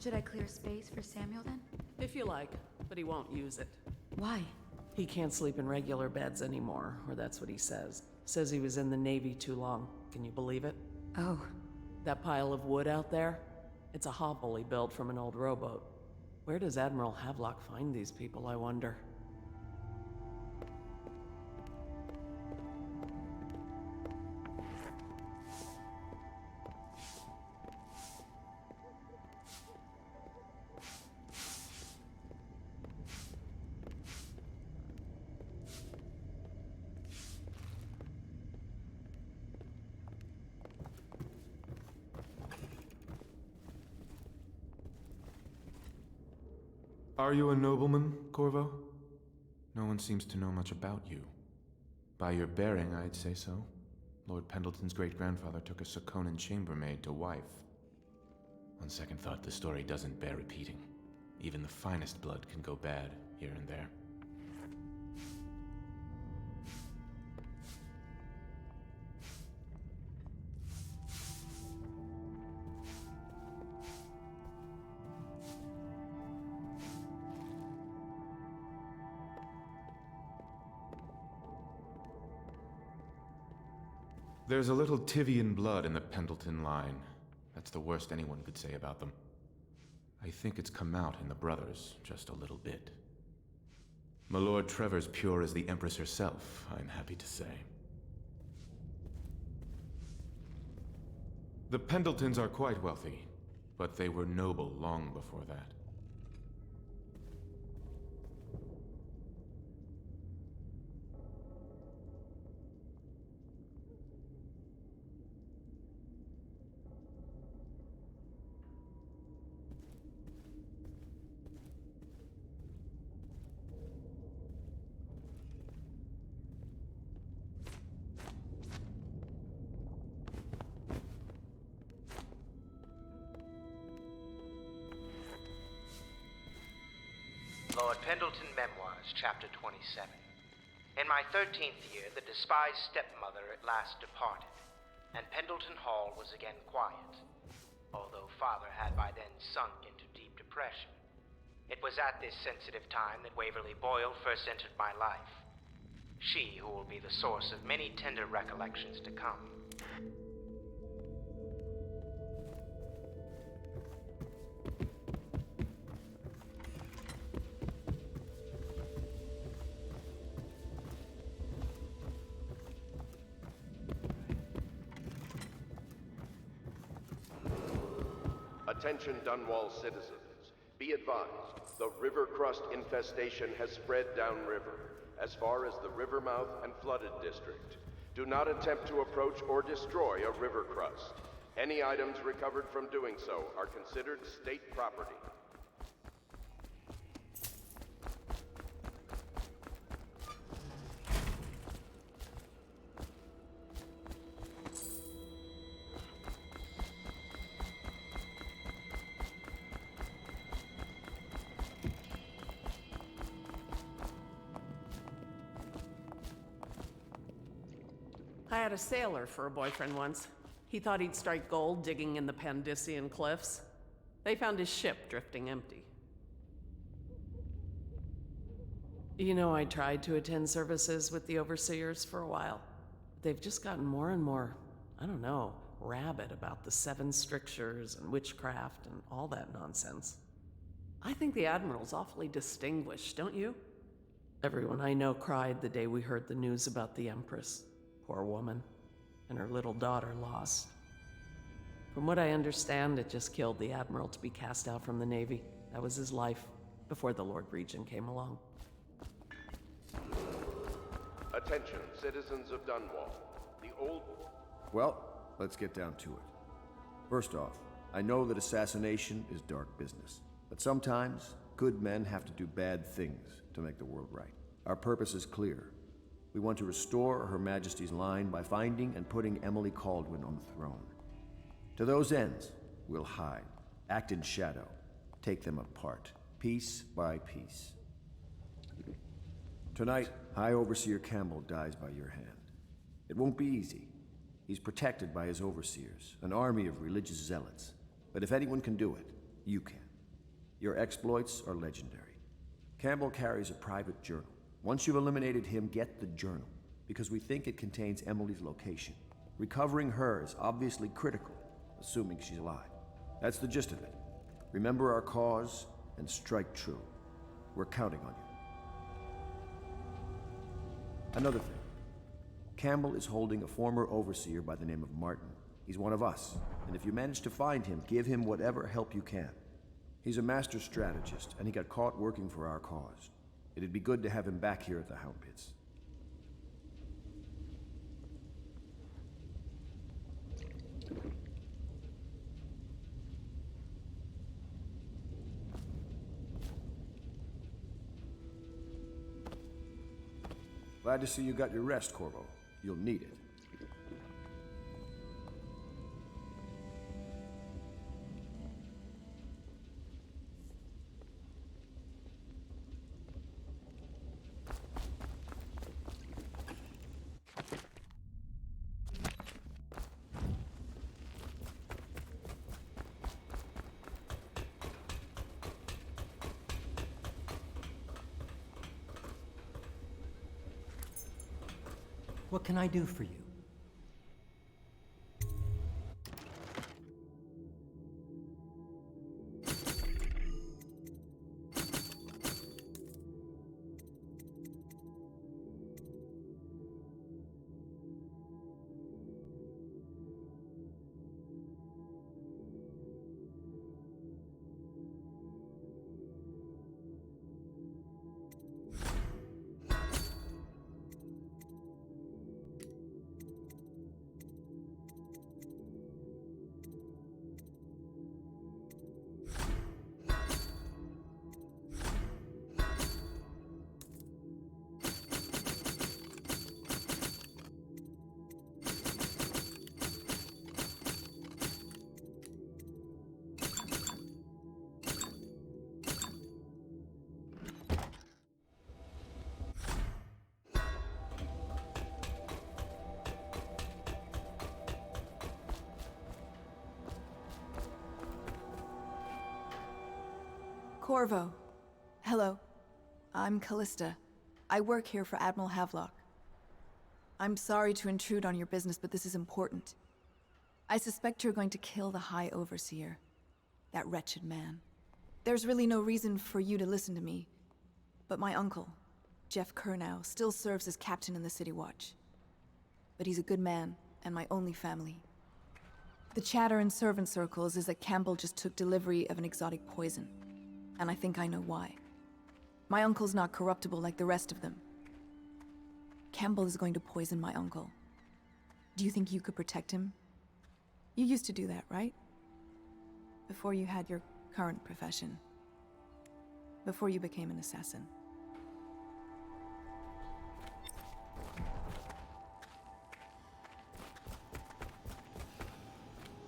Should I clear space for Samuel then? If you like, but he won't use it. Why? He can't sleep in regular beds anymore, or that's what he says. Says he was in the Navy too long. Can you believe it? Oh. That pile of wood out there? It's a hovel he built from an old rowboat. Where does Admiral Havelock find these people, I wonder? Are you a nobleman, Corvo? No one seems to know much about you. By your bearing, I'd say so. Lord Pendleton's great-grandfather took a Sakonan chambermaid to wife. On second thought, the story doesn't bear repeating. Even the finest blood can go bad, here and there. There's a little Tivian blood in the Pendleton line. That's the worst anyone could say about them. I think it's come out in the brothers, just a little bit. My Lord Trevor's pure as the Empress herself, I'm happy to say. The Pendletons are quite wealthy, but they were noble long before that. Lord Pendleton Memoirs, Chapter 27. In my 13th year, the despised stepmother at last departed, and Pendleton Hall was again quiet, although Father had by then sunk into deep depression. It was at this sensitive time that Waverly Boyle first entered my life. She who will be the source of many tender recollections to come. Attention Dunwall citizens. Be advised, the river crust infestation has spread downriver, as far as the river mouth and flooded district. Do not attempt to approach or destroy a river crust. Any items recovered from doing so are considered state property. I had a sailor for a boyfriend once. He thought he'd strike gold digging in the Pandician cliffs. They found his ship drifting empty. You know, I tried to attend services with the overseers for a while. They've just gotten more and more, I don't know, rabid about the seven strictures and witchcraft and all that nonsense. I think the Admiral's awfully distinguished, don't you? Everyone I know cried the day we heard the news about the Empress. Poor woman. And her little daughter lost. From what I understand, it just killed the Admiral to be cast out from the Navy. That was his life, before the Lord Regent came along. Attention, citizens of Dunwall. The old... Well, let's get down to it. First off, I know that assassination is dark business, but sometimes good men have to do bad things to make the world right. Our purpose is clear. We want to restore Her Majesty's line by finding and putting Emily Kaldwin on the throne. To those ends, we'll hide, act in shadow, take them apart, piece by piece. Tonight, High Overseer Campbell dies by your hand. It won't be easy. He's protected by his overseers, an army of religious zealots. But if anyone can do it, you can. Your exploits are legendary. Campbell carries a private journal. Once you've eliminated him, get the journal, because we think it contains Emily's location. Recovering her is obviously critical, assuming she's alive. That's the gist of it. Remember our cause and strike true. We're counting on you. Another thing. Campbell is holding a former overseer by the name of Martin. He's one of us, and if you manage to find him, give him whatever help you can. He's a master strategist, and he got caught working for our cause. It'd be good to have him back here at the Hound Pits. Glad to see you got your rest, Corvo. You'll need it. What can I do for you? Corvo. Hello. I'm Callista. I work here for Admiral Havelock. I'm sorry to intrude on your business, but this is important. I suspect you're going to kill the High Overseer. That wretched man. There's really no reason for you to listen to me, but my uncle, Jeff Kernow, still serves as captain in the City Watch. But he's a good man, and my only family. The chatter in servant circles is that Campbell just took delivery of an exotic poison. And I think I know why. My uncle's not corruptible like the rest of them. Campbell is going to poison my uncle. Do you think you could protect him? You used to do that, right? Before you had your current profession. Before you became an assassin.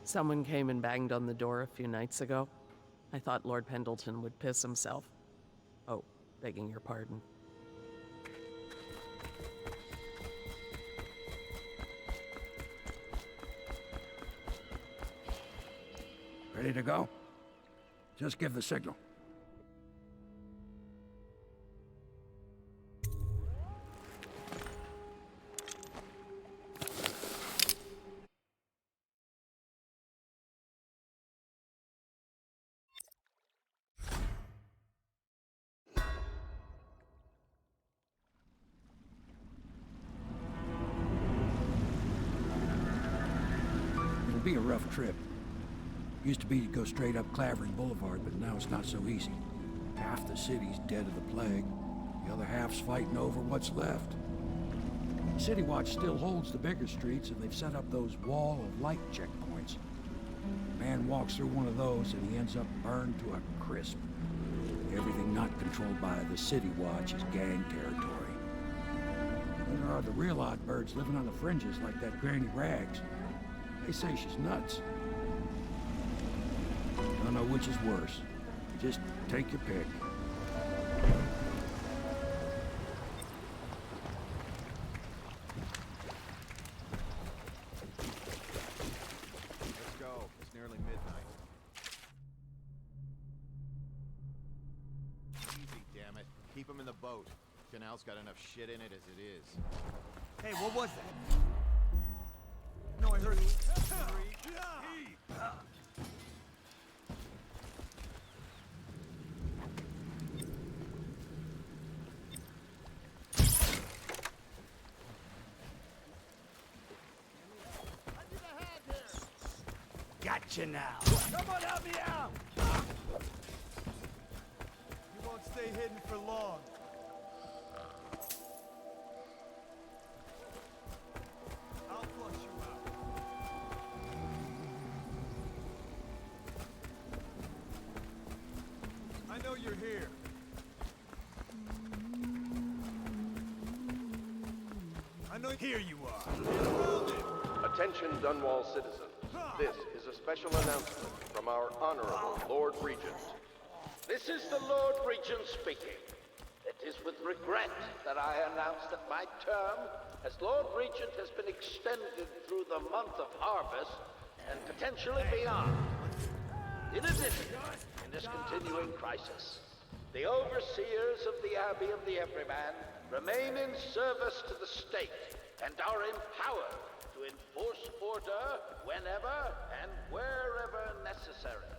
Someone came and banged on the door a few nights ago. I thought Lord Pendleton would piss himself. Oh, begging your pardon. Ready to go? Just give the signal. It'll be a rough trip. Used to be to go straight up Clavering Boulevard, but now it's not so easy. Half the city's dead of the plague. The other half's fighting over what's left. City Watch still holds the bigger streets, and they've set up those wall of light checkpoints. A man walks through one of those, and he ends up burned to a crisp. Everything not controlled by the City Watch is gang territory. Then there are the real odd birds living on the fringes like that Granny Rags. They say she's nuts. Don't know which is worse. Just take your pick. Let's go. It's nearly midnight. Keep them in the boat. Canal's got enough shit in it as it is. Hey, what was that? No, I heard it. Gotcha now. Come on, help me out! You won't stay hidden for long. I'll flush you out. I know you're here. I know here you are. Attention, Dunwall citizens. This is a special announcement from our Honorable Lord Regent. This is the Lord Regent speaking. It is with regret that I announce that my term as Lord Regent has been extended through the month of harvest and potentially beyond. In addition, in this continuing crisis, the overseers of the Abbey of the Everyman remain in service to the state and are empowered to enforce order whenever and wherever necessary.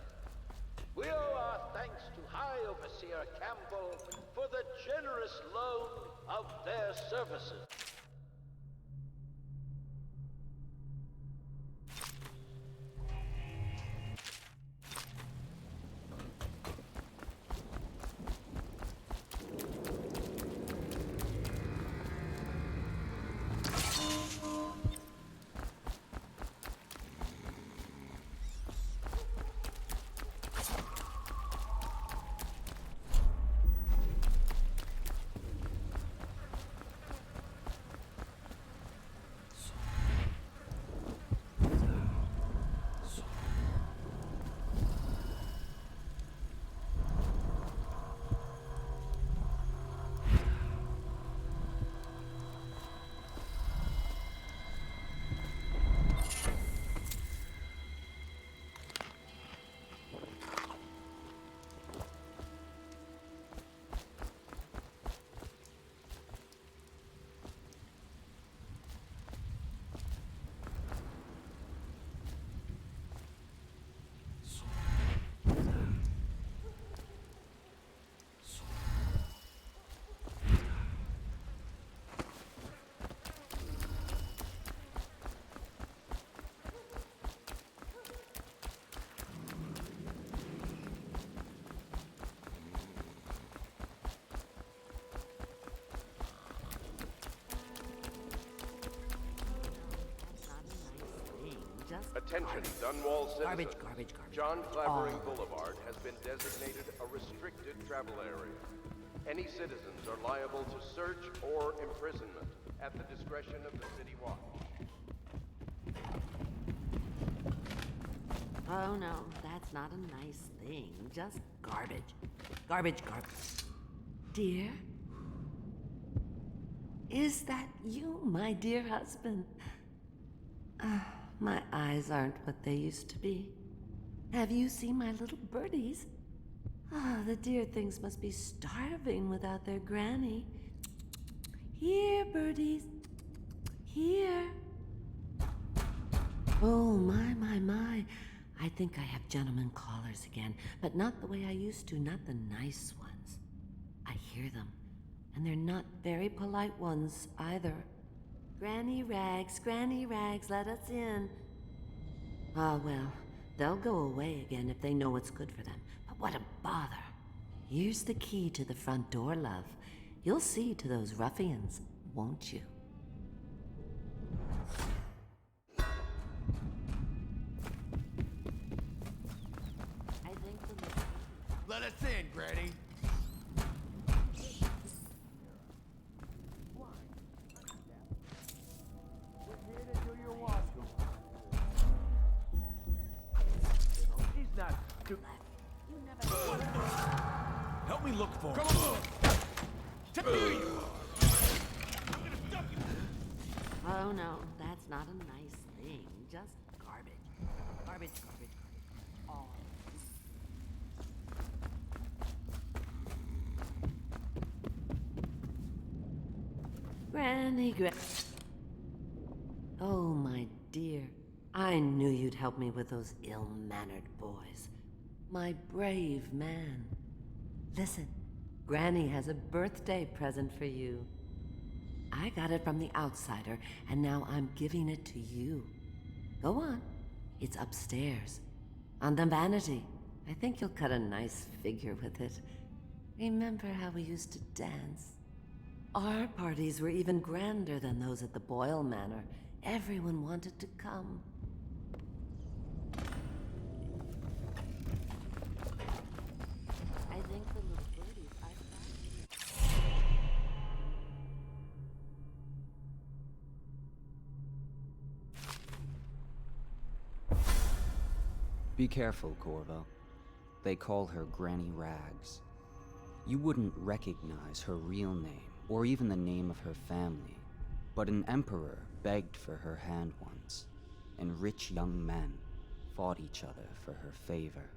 We owe our thanks to High Overseer Campbell for the generous loan of their services. Attention, Dunwall citizens. Garbage. John Clavering Boulevard has been designated a restricted travel area. Any citizens are liable to search or imprisonment at the discretion of the City Watch. Oh no, that's not a nice thing. Just garbage. Garbage. Dear? Is that you, my dear husband? My eyes aren't what they used to be. Have you seen my little birdies? The dear things must be starving without their granny. Here, birdies. Here. Oh, my. I think I have gentlemen callers again, but not the way I used to, not the nice ones. I hear them, and they're not very polite ones either. Granny Rags, let us in. Ah, well, they'll go away again if they know what's good for them. But what a bother. Here's the key to the front door, love. You'll see to those ruffians, won't you? I think Let us in, Granny. We're here to do your washroom. She's not. Help me look for her. Come on. Here you are. I'm gonna stop you. Oh no, that's not a nice thing. Just garbage. Garbage. All. Granny, Oh, my dear. I knew you'd help me with those ill-mannered boys. My brave man. Listen, Granny has a birthday present for you. I got it from the outsider, and now I'm giving it to you. Go on. It's upstairs. On the vanity. I think you'll cut a nice figure with it. Remember how we used to dance? Our parties were even grander than those at the Boyle Manor. Everyone wanted to come. I think the little birdies Be careful, Corvo. They call her Granny Rags. You wouldn't recognize her real name, or even the name of her family, but an emperor begged for her hand once, and rich young men fought each other for her favor.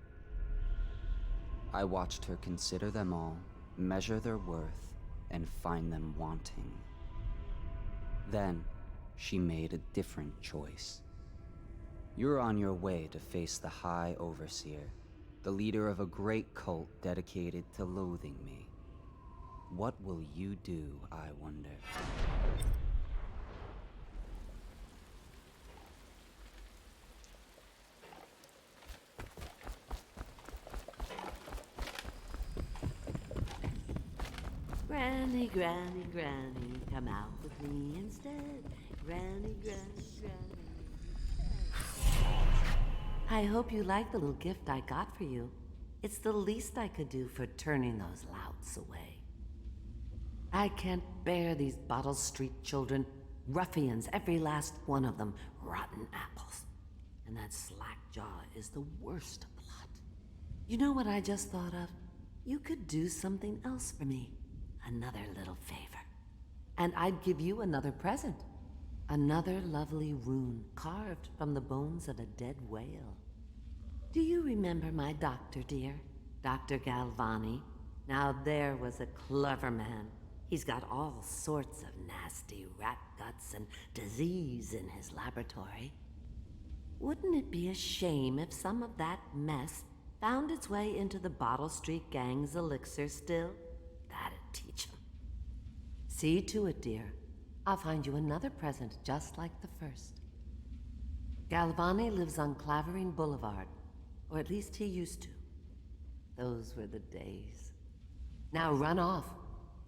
I watched her consider them all, measure their worth, and find them wanting. Then, she made a different choice. You're on your way to face the High Overseer, the leader of a great cult dedicated to loathing me. What will you do, I wonder? Granny, Granny, Granny, come out with me instead. Granny, Granny, Granny. I hope you like the little gift I got for you. It's the least I could do for turning those louts away. I can't bear these Bottle Street children. Ruffians, every last one of them. Rotten apples. And that slack jaw is the worst of the lot. You know what I just thought of? You could do something else for me. Another little favor. And I'd give you another present. Another lovely rune carved from the bones of a dead whale. Do you remember my doctor, dear? Dr. Galvani? Now there was a clever man. He's got all sorts of nasty rat guts and disease in his laboratory. Wouldn't it be a shame if some of that mess found its way into the Bottle Street Gang's elixir still? That'd teach him. See to it, dear. I'll find you another present just like the first. Galvani lives on Clavering Boulevard, or at least he used to. Those were the days. Now run off.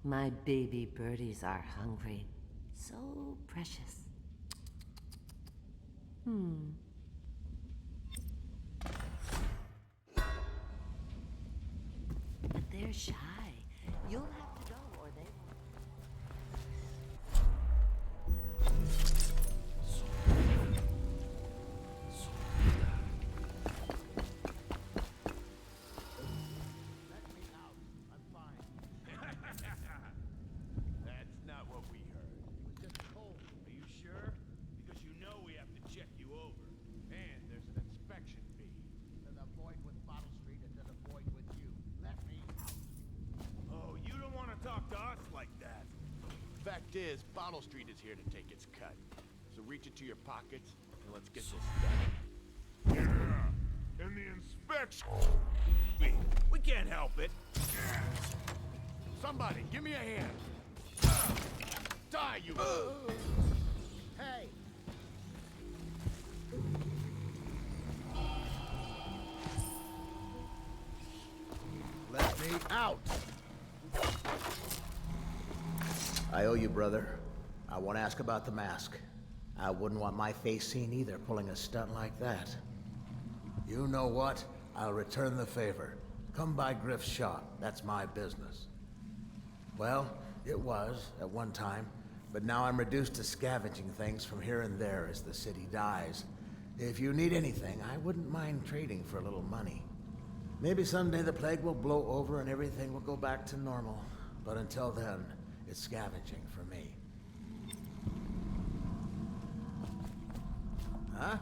My baby birdies are hungry. So precious. But they're shy. You'll have to go or they won't. Let me out. I'm fine. That's not what we heard. It was just cold. Are you sure? Because you know we have to check you over. And there's an inspection fee. There's a void with Bottle Street and there's a void with you. Let me out. Oh, you don't want to talk to us like that. Fact is, Bottle Street is here to take its cut. So reach into your pockets and let's get this done. Yeah, and the inspection fee. We can't help it. Somebody, give me a hand. Die, you! Hey! Let me out! I owe you, brother. I want to ask about the mask. I wouldn't want my face seen either, pulling a stunt like that. You know what? I'll return the favor. Come by Griff's shop. That's my business. Well, it was, at one time, but now I'm reduced to scavenging things from here and there as the city dies. If you need anything, I wouldn't mind trading for a little money. Maybe someday the plague will blow over and everything will go back to normal. But until then, it's scavenging for me. Huh?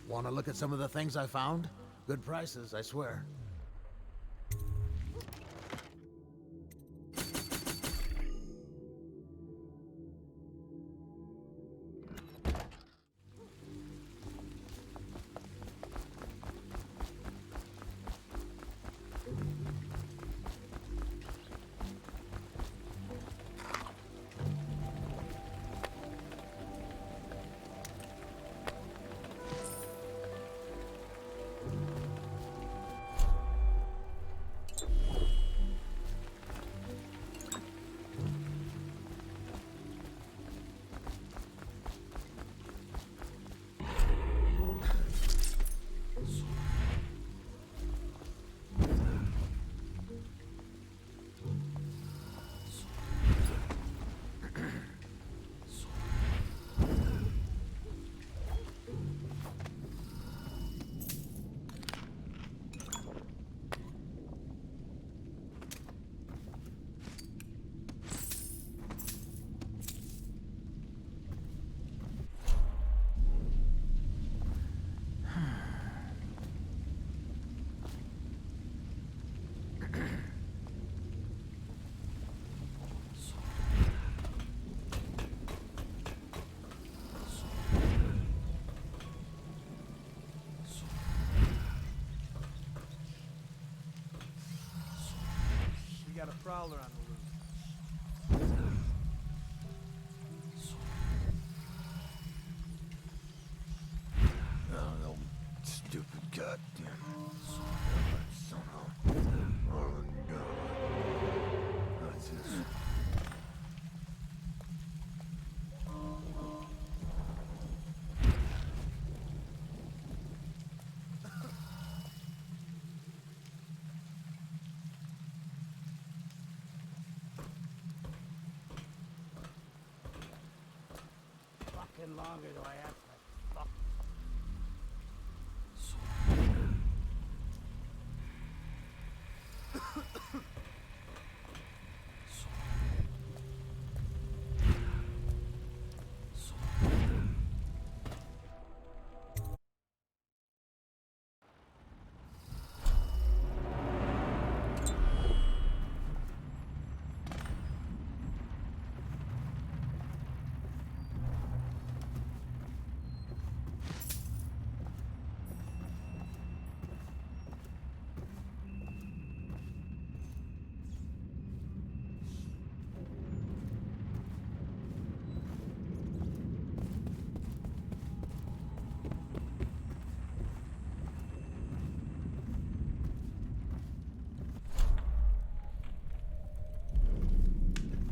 Want to look at some of the things I found? Good prices, I swear. Got a prowler on the loose. Oh, no stupid goddamn son of oh no. What's this? Fucking longer do I have to fuck?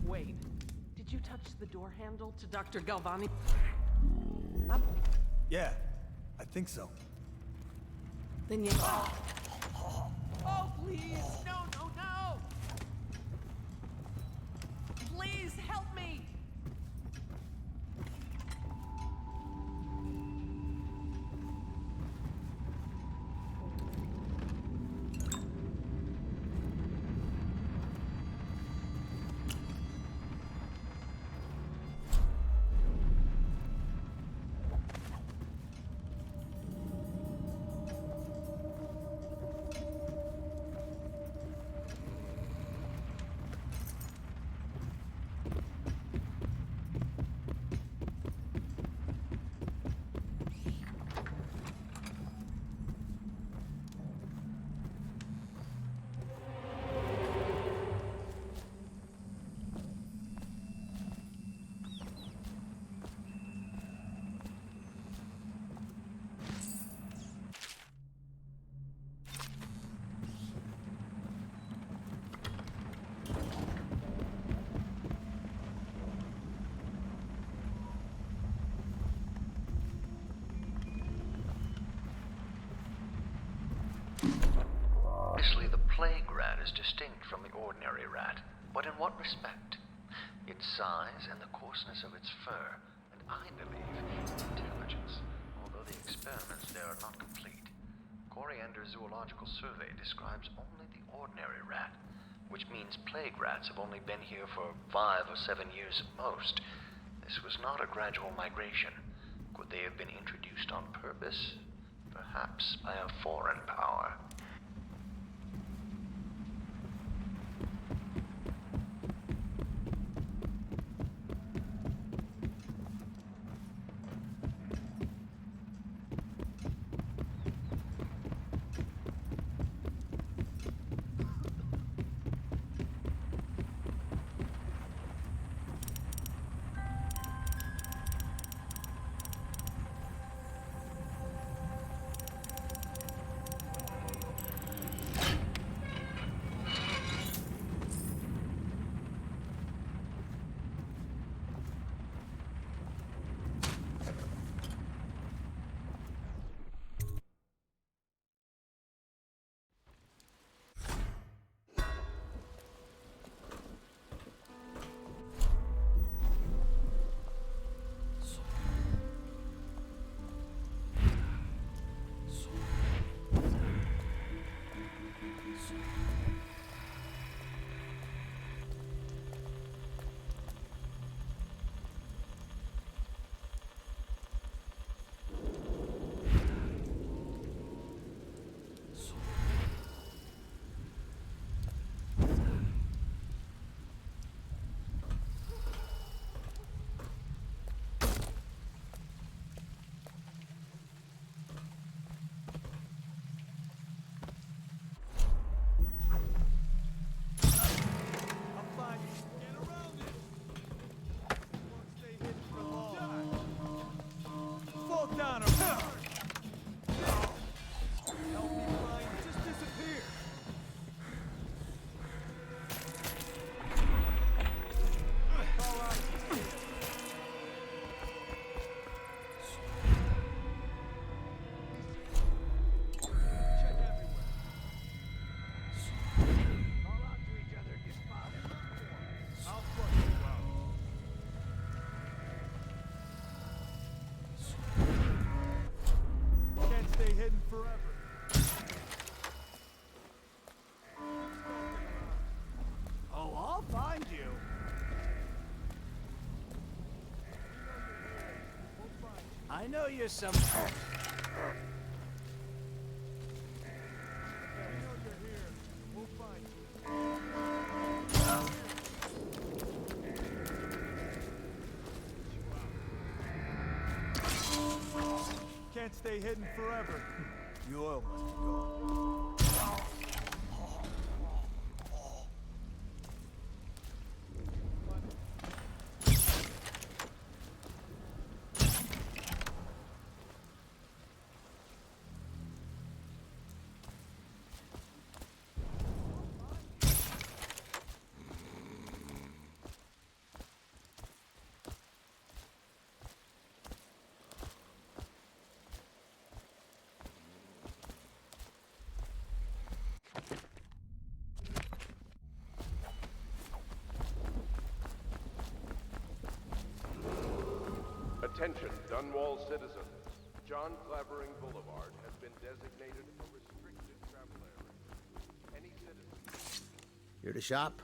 Wait, did you touch the door handle to Dr. Galvani? Yeah, I think so. Then you... Oh, please! No, no, no! Please help me! Obviously, the plague rat is distinct from the ordinary rat, but in what respect? Its size and the coarseness of its fur, and I believe its intelligence, although the experiments there are not complete. Coriander's zoological survey describes only the ordinary rat, which means plague rats have only been here for 5 or 7 years at most. This was not a gradual migration. Could they have been introduced on purpose? perhaps by a foreign power. I know you're some... Can't stay hidden forever. The oil must be gone. Attention, Dunwall citizens. John Clavering Boulevard has been designated a restricted travel area. Any citizen... Here to shop?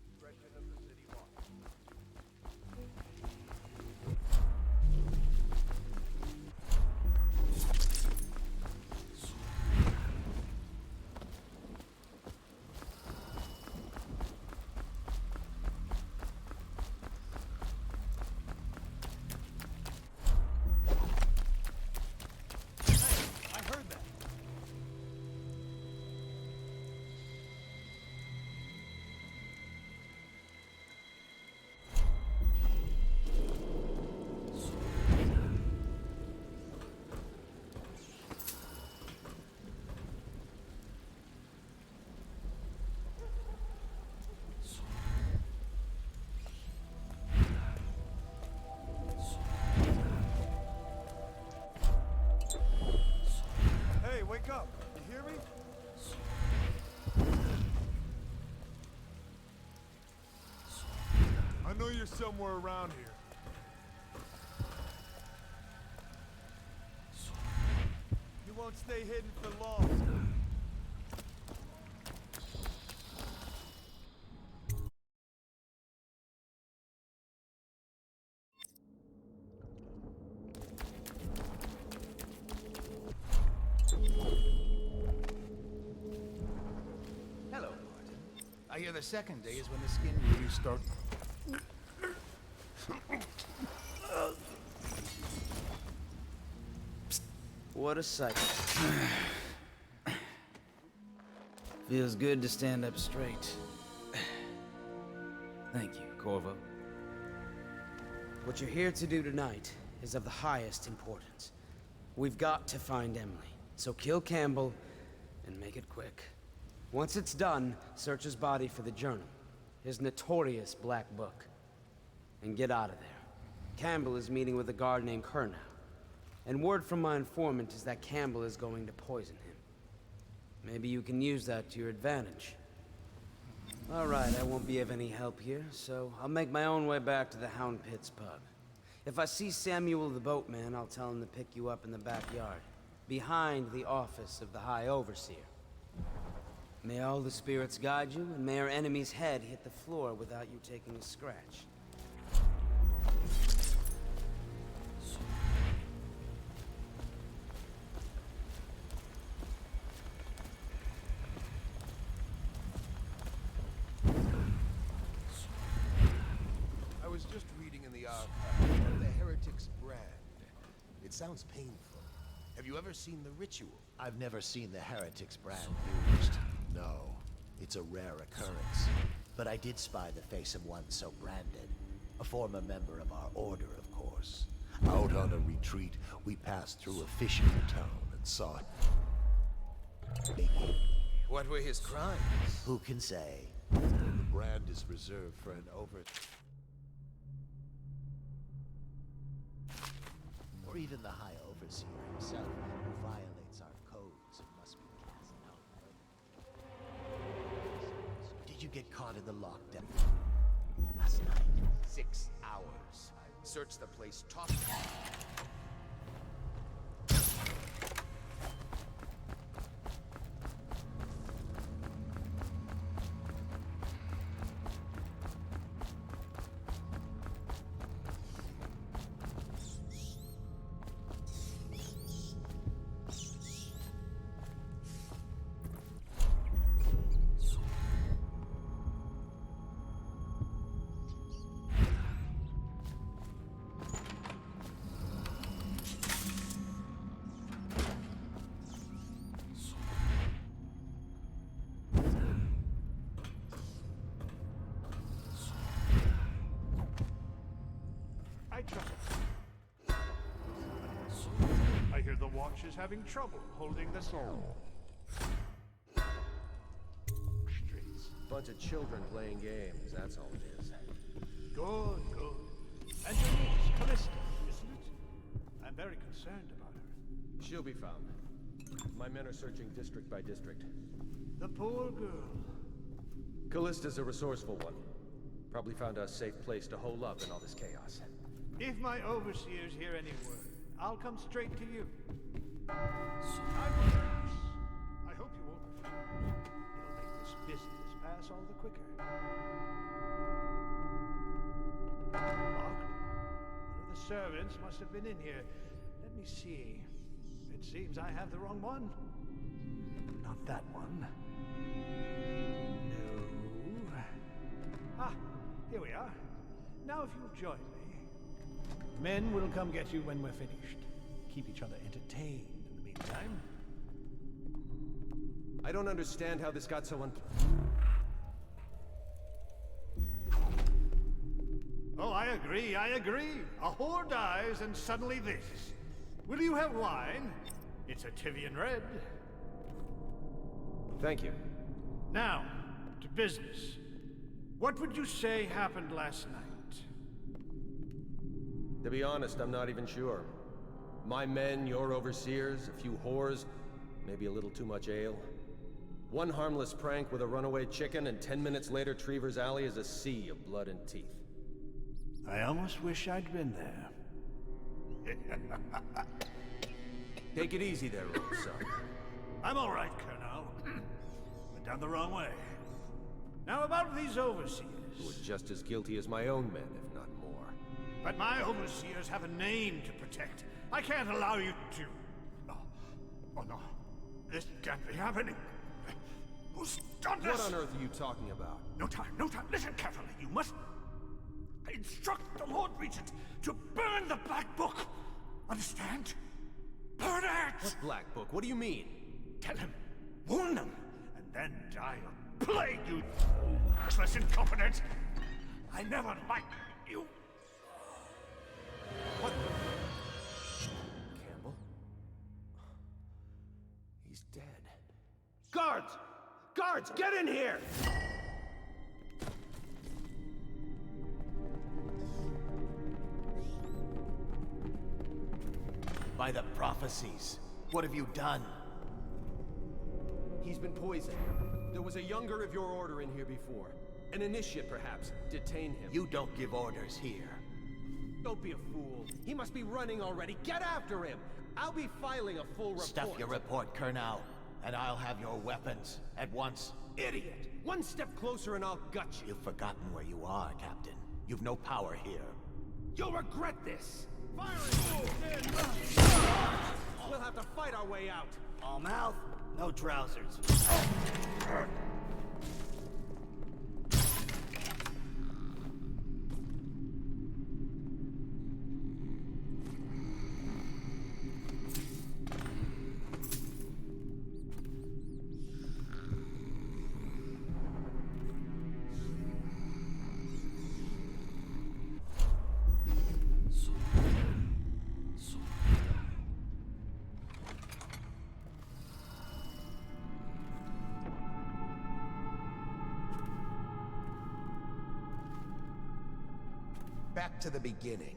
Discretion of the city watch. Wake up! You hear me? I know you're somewhere around here. You won't stay hidden for long. hear the second day is when the skin really starts. What a sight. Feels good to stand up straight. Thank you, Corvo. What you're here to do tonight is of the highest importance. We've got to find Emily, so kill Campbell and make it quick. Once it's done, search his body for the journal, his notorious black book, and get out of there. Campbell is meeting with a guard named Kernow, and word from my informant is that Campbell is going to poison him. Maybe you can use that to your advantage. All right, I won't be of any help here, so I'll make my own way back to the Hound Pits pub. If I see Samuel the boatman, I'll tell him to pick you up in the backyard, behind the office of the High Overseer. May all the spirits guide you, and may our enemy's head hit the floor without you taking a scratch. I was just reading in the archive of the Heretic's brand. It sounds painful. Have you ever seen the ritual? I've never seen the Heretic's brand used. No, it's a rare occurrence. But I did spy the face of one so branded. A former member of our order, of course. Out on a retreat, we passed through a fishing town and saw it. What were his crimes? Who can say? The brand is reserved for an or even the High Overseer himself, who violates our codes and must be cast out forever. Did you get caught in the lockdown last night? 6 hours. Search the place top. I hear the Watch is having trouble holding the soul. Streets. Bunch of children playing games, that's all it is. Good, good. And your niece, Callista, isn't it? I'm very concerned about her. She'll be found. My men are searching district by district. The poor girl. Callista's a resourceful one. Probably found a safe place to hole up in all this chaos. If my overseers hear any word, I'll come straight to you. I hope you won't refuse. It'll make this business pass all the quicker. Locked? One of the servants must have been in here. Let me see. It seems I have the wrong one. Not that one. No. Ah, here we are. Now if you'll join me. Men will come get you when we're finished. Keep each other entertained in the meantime. I don't understand how this got so Oh, I agree, I agree. A whore dies and suddenly this. Will you have wine? It's a Tivian Red. Thank you. Now, to business. What would you say happened last night? To be honest, I'm not even sure. My men, your overseers, a few whores, maybe a little too much ale. One harmless prank with a runaway chicken, and 10 minutes later, Trevor's Alley is a sea of blood and teeth. I almost wish I'd been there. Take it easy there, old son. I'm all right, Colonel. Went down the wrong way. Now about these overseers. Who are just as guilty as my own men, if not more. But my overseers have a name to protect. I can't allow you to... Oh no. This can't be happening. Who's done this? What on earth are you talking about? No time, no time. Listen carefully. You must instruct the Lord Regent to burn the Black Book. Understand? Burn it! What Black Book? What do you mean? Tell him. Warn them. And then I'll plague you, useless incompetent. I never liked you. What? Campbell? He's dead. Guards! Guards, get in here! By the prophecies, what have you done? He's been poisoned. There was a younger of your order in here before. An initiate, perhaps. Detain him. You don't give orders here. Don't be a fool. He must be running already. Get after him! I'll be filing a full report. Stuff your report, Colonel, and I'll have your weapons at once. Idiot! One step closer and I'll gut you. You've forgotten where you are, Captain. You've no power here. You'll regret this! Fire it! We'll have to fight our way out. All mouth, no trousers. Back to the beginning.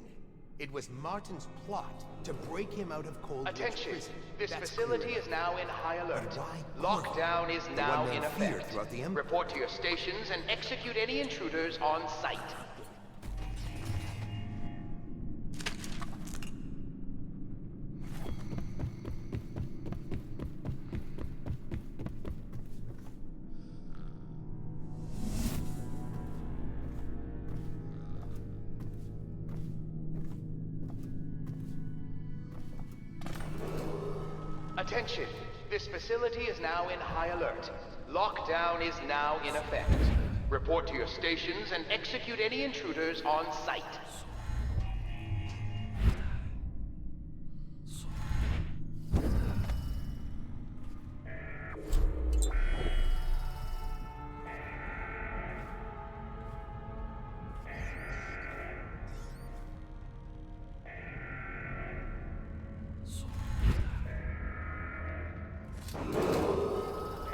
It was Martin's plot to break him out of Cold Attention! prison. This That's facility clear. is now in high alert. But why Lockdown is The now one in man feared effect. throughout the Empire. Report to your stations and execute any intruders on sight. Attention! This facility is now in high alert. Lockdown is now in effect. Report to your stations and execute any intruders on sight.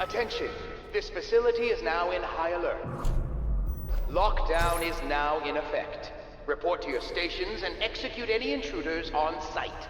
Attention! This facility is now in high alert. Lockdown is now in effect. Report to your stations and execute any intruders on sight.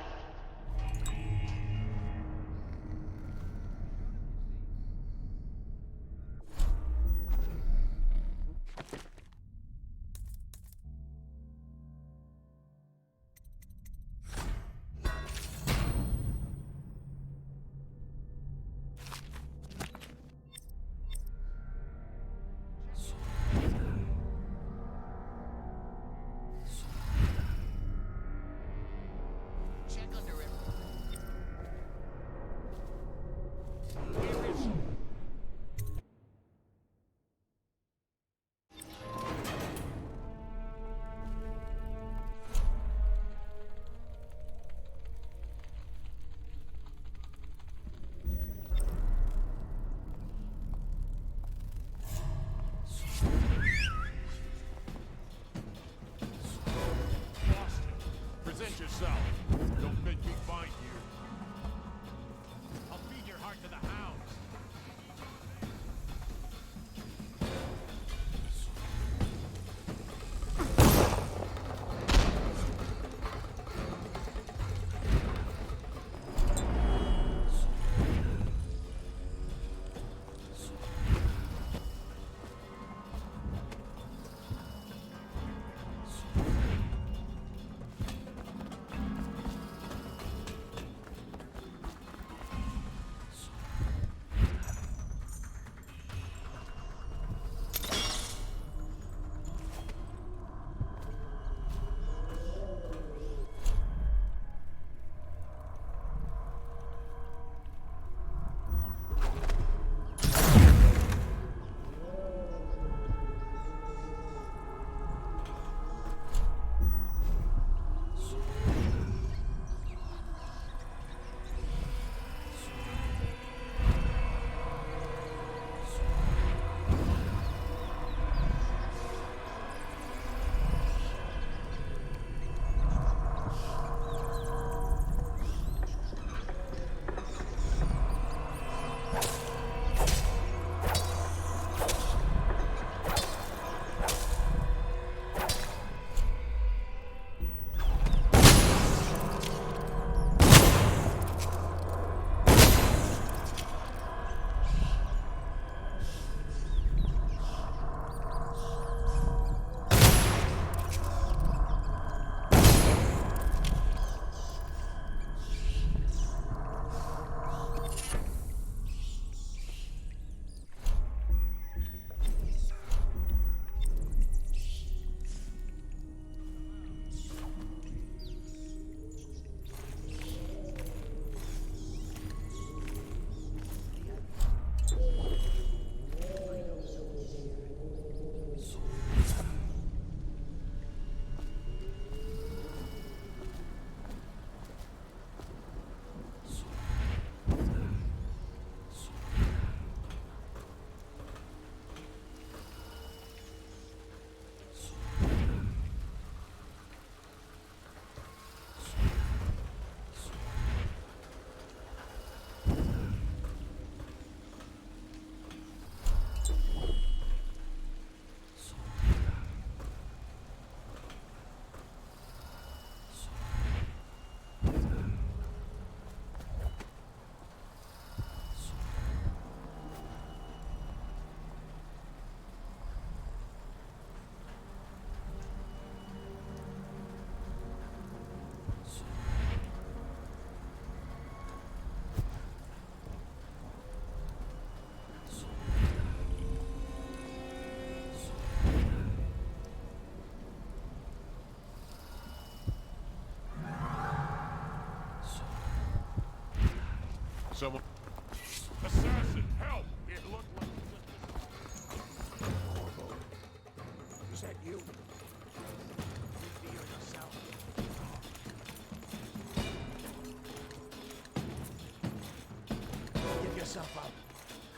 yourself up.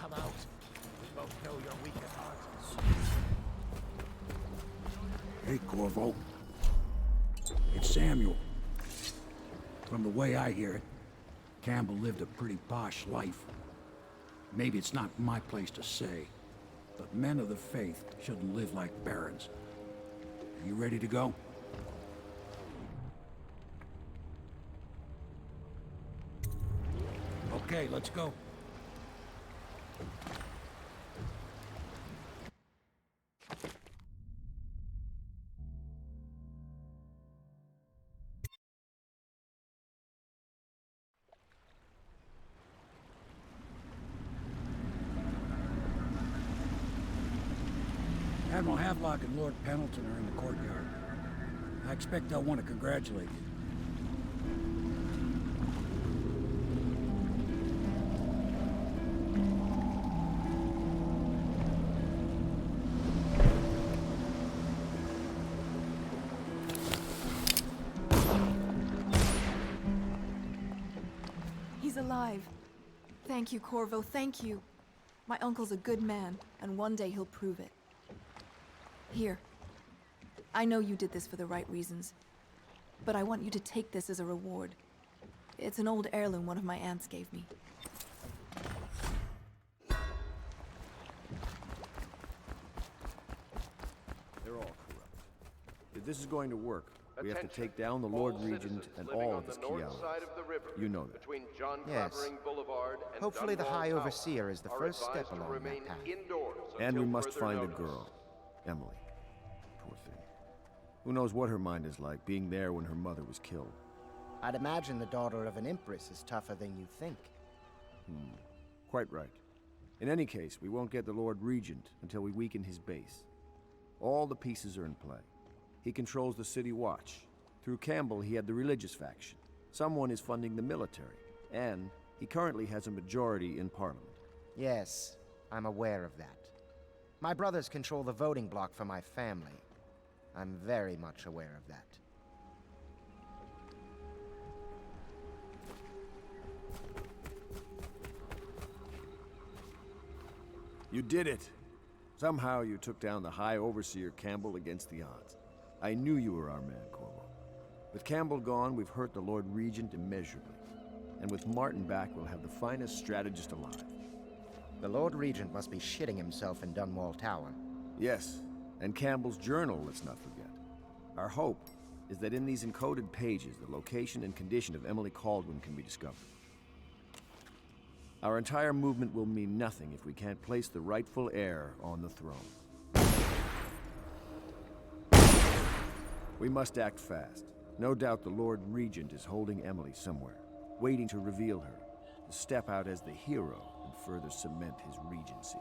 Come out. We both know you're weak at heart. Hey, Corvo. It's Samuel. From the way I hear it, Campbell lived a pretty posh life. Maybe it's not my place to say, but men of the faith shouldn't live like barons. Are you ready to go? Okay, let's go. Admiral Havelock and Lord Pendleton are in the courtyard. I expect they'll want to congratulate you. He's alive. Thank you, Corvo, thank you. My uncle's a good man, and one day he'll prove it. Here. I know you did this for the right reasons, but I want you to take this as a reward. It's an old heirloom one of my aunts gave me. They're all corrupt. If this is going to work, we have to take down the Lord Regent and all of his key allies. You know that. Yes. Hopefully the High Overseer is the first step along that path. And we must find the girl, Emily. Poor thing. Who knows what her mind is like, being there when her mother was killed. I'd imagine the daughter of an empress is tougher than you think. Quite right. In any case, we won't get the Lord Regent until we weaken his base. All the pieces are in play. He controls the City Watch. Through Campbell, he had the religious faction. Someone is funding the military. And he currently has a majority in Parliament. Yes, I'm aware of that. My brothers control the voting bloc for my family. I'm very much aware of that. You did it! Somehow you took down the High Overseer Campbell against the odds. I knew you were our man, Corvo. With Campbell gone, we've hurt the Lord Regent immeasurably. And with Martin back, we'll have the finest strategist alive. The Lord Regent must be shitting himself in Dunwall Tower. Yes, and Campbell's journal, let's not forget. Our hope is that in these encoded pages, the location and condition of Emily Kaldwin can be discovered. Our entire movement will mean nothing if we can't place the rightful heir on the throne. We must act fast. No doubt the Lord Regent is holding Emily somewhere, waiting to reveal her, to step out as the hero and further cement his regency.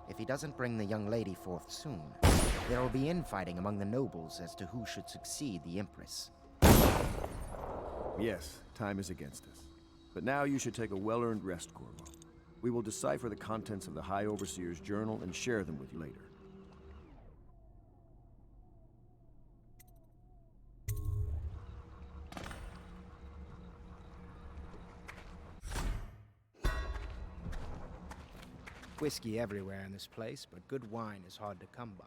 If he doesn't bring the young lady forth soon, there will be infighting among the nobles as to who should succeed the Empress. Yes, time is against us. But now you should take a well-earned rest, Corvo. We will decipher the contents of the High Overseer's journal and share them with you later. Whiskey everywhere in this place, but good wine is hard to come by.